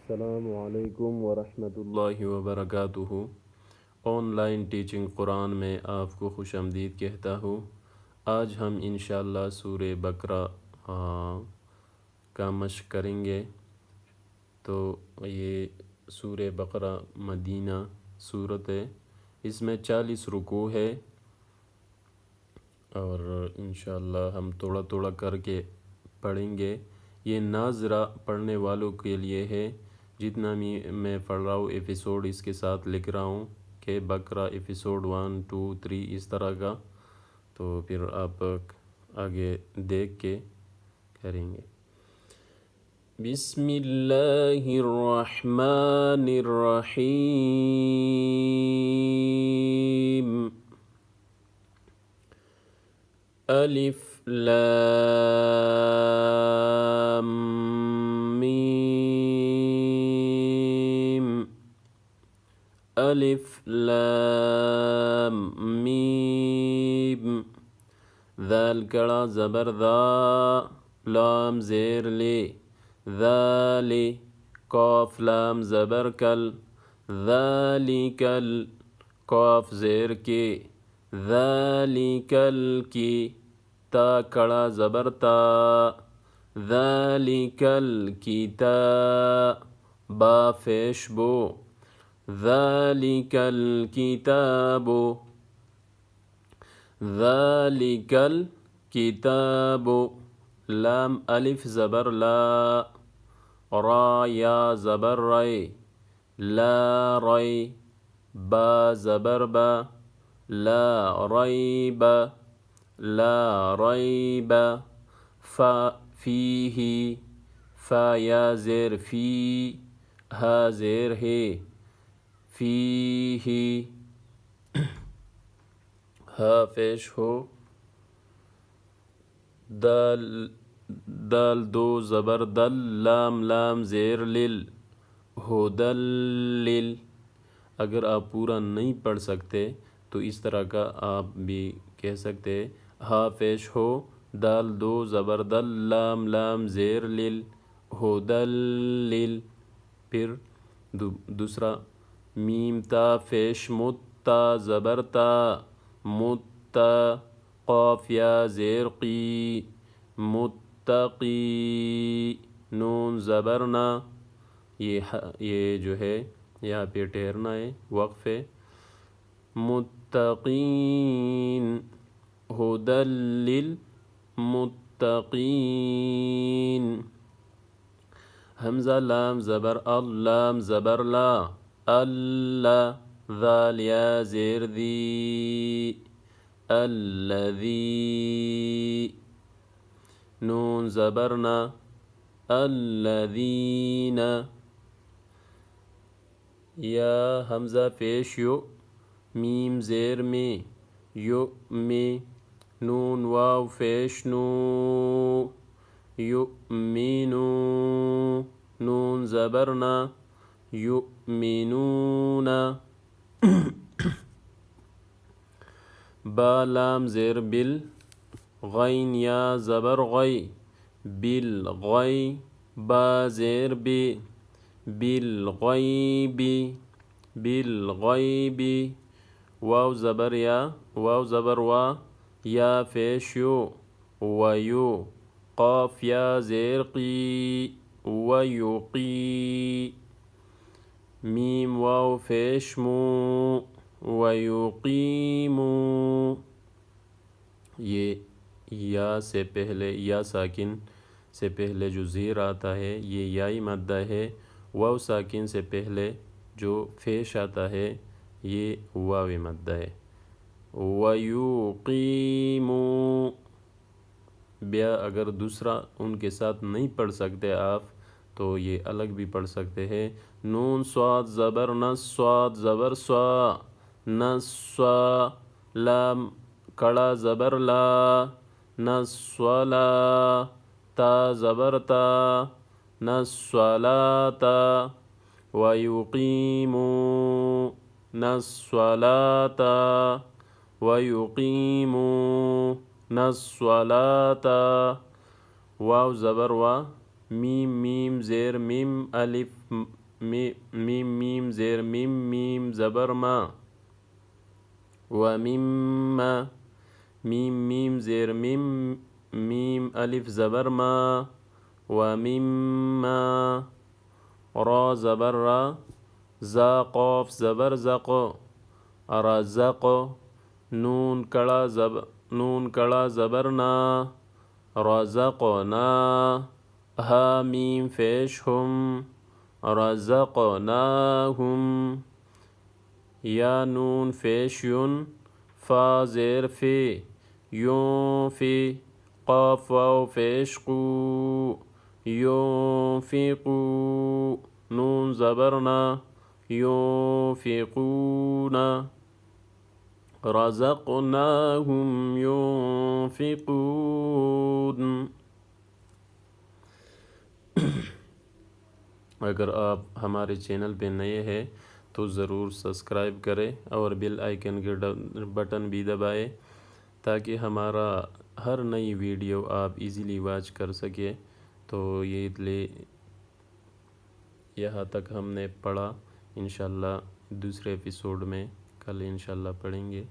السلام علیکم ورحمۃ اللہ وبرکاتہ۔ آن لائن ٹیچنگ قرآن میں آپ کو خوش آمدید کہتا ہوں۔ آج ہم انشاءاللہ سورہ بقرہ کا مشق کریں گے۔ تو یہ سورہ بقرہ مدینہ صورت ہے، اس میں 40 رکوع ہے، اور انشاءاللہ ہم تھوڑا تھوڑا کر کے پڑھیں گے۔ یہ ناظرہ پڑھنے والوں کے لیے ہے، جتنا میں پڑھ رہا ہوں ایپیسوڈ اس کے ساتھ لکھ رہا ہوں کہ بقرہ ایپیسوڈ 1 2 3 اس طرح کا، تو پھر آپ آگے دیکھ کے کریں گے۔ بسم اللہ الرحمن الرحیم۔ الف لام میم، الف لام میم۔ ذال کڑا زبر ذا، لام زیر لے، ذالی۔ قاف لام زبر کل، ذالکل۔ قاف زیر کے، ذالکل کی۔ تا کڑا زبر تا، ذالکل کتاب۔ با پیش بو، ذالکل کتاب، ذالکل کتاب۔ لام الف زبر لا، را یا زبر رے، لا رے۔ با زبر با، لا ریب، لا ریب۔ فا فیہ، فا یا زیر فی، ہا زیر ہے، فیہ۔ ہا پیش ہو، دال دال دو زبر دل، لام لام زیر لل، ہدلل۔ اگر آپ پورا نہیں پڑھ سکتے تو اس طرح کا آپ بھی کہہ سکتے، ہا پیش ہو، دال دو زبر دل، لام لام زیر لل، ہدلل۔ پھر دوسرا، میم تا پیش مت، تا زبر تا، متا۔ قاف یا زیر قی، متقی۔ نون زبر نا، یہ جو ہے یہاں پہ ٹھہرنا ہے، وقف ہے۔ متقین، ہدی للمتقین۔ حمزہ لام زبر ال، لام زبر لا، اللہ۔ ذال یا زیر دی، الذی۔ نون زبر نا، الذین۔ یا حمزہ پیش یو، میم زیر میں، یؤمی۔ نون واو پیش نو، یؤمنو۔ نون زبر نا، یؤمنون۔ با لام زیر بل، غین یا زبر غی، بالغی۔ با زیر بی، بالغیب، بالغیب۔ واو زبر یا، واو زبر وا، یا پیش یو، ویو۔ قاف یا زیر قی، ویقی۔ میم واو پیش مو، ویقیمو۔ یہ یا سے پہلے، یا ساکن سے پہلے جو زیر آتا ہے یہ یائی مادہ ہے۔ واو ساکن سے پہلے جو پیش آتا ہے یہ واو مادہ ہے۔ ویقیمو۔ بیا اگر دوسرا ان کے ساتھ نہیں پڑھ سکتے آپ تو یہ الگ بھی پڑھ سکتے ہیں۔ نون صاد زبر نس، صاد زبر سوا، نسوا۔ لام کڑا زبر لا، نسولا۔ تا زبر تا، نسولاتا۔ ویقیمو، نسولاتا، ویقیمو، نسولاتا۔ واو زبر وا، میم میم زیر میم الف میم میم زیر میم میم زبر ما ومما میم میم زیر میم میم الف زبر ما ومما را زبر را زا قاف زبر زق رزق نون کڑا زبر نا رزقنا ہا میم پیش ہم رزقناہم یا نون پیش یون فا زیر فی یون فی قاف واو پیش قو ينفقو نون زبرنا ينفقون رزقناهم ينفقون. اگر آپ ہمارے چینل پہ نئے ہیں تو ضرور سبسکرائب کریں اور بیل آئیکن کے بٹن بھی دبائیں تاکہ ہمارا ہر نئی ویڈیو آپ ایزیلی واچ کر سکیں. تو یہاں تک ہم نے پڑھا. انشاءاللہ دوسرے ایپیسوڈ میں کل انشاءاللہ پڑھیں گے.